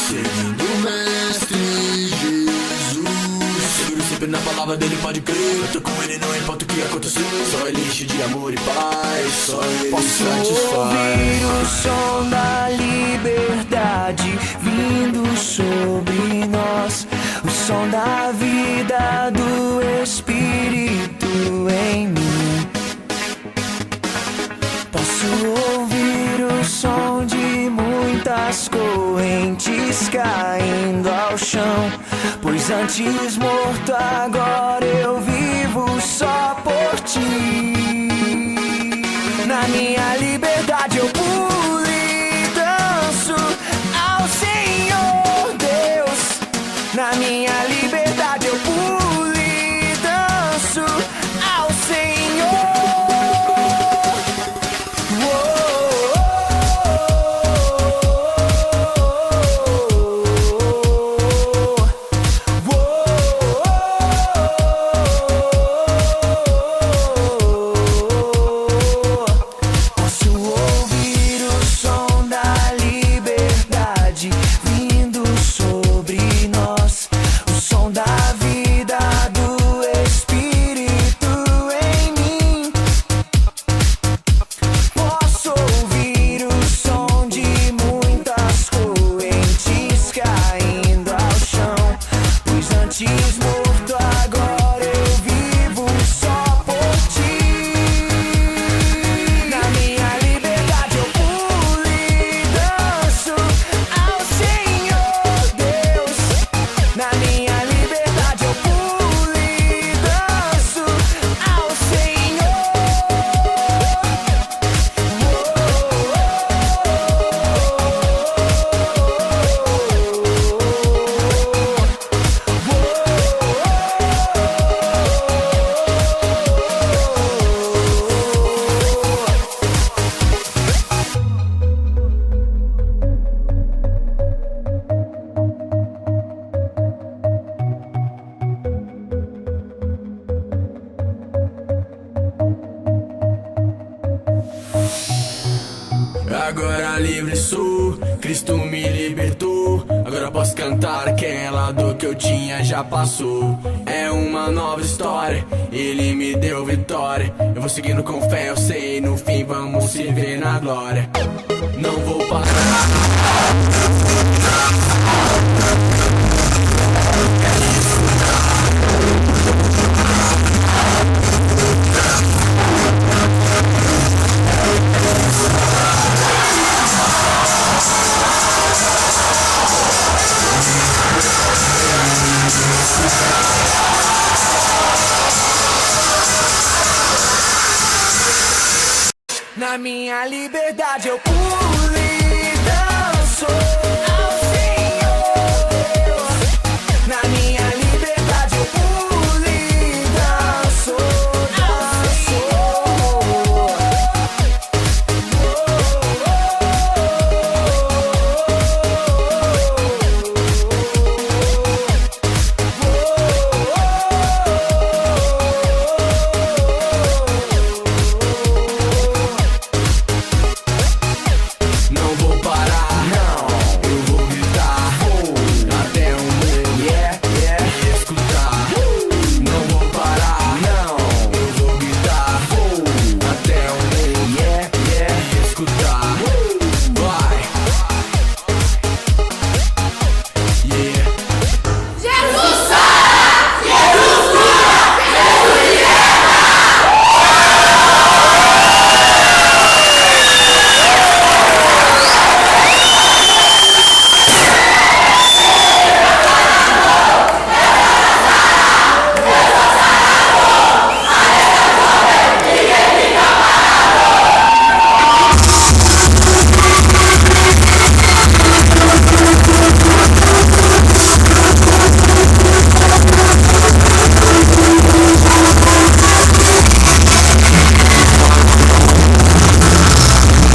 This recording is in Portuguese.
Seguindo o mestre Jesus, seguro sempre na palavra dele, pode crer. Eu tô com ele, não importa o que acontecer. Só ele enche de amor e paz, só ele posso satisfaz. ouvir o som da liberdade vindo sobre nós, o som da vida do Espírito em mim. Posso ouvir o som de muitas correntes caindo ao chão, pois antes morto agora eu vivo só por ti. Na minha liberdade eu pulo e danço ao Senhor Deus. Na minha liberdade eu pulo e danço ao Senhor. Agora livre sou, Cristo me libertou. Agora posso cantar, aquela dor que eu tinha já passou. É uma nova história, Ele me deu vitória. Eu vou seguindo com fé, eu sei, no fim vamos se ver na glória. Não vou parar. Na minha liberdade eu pulo e danço.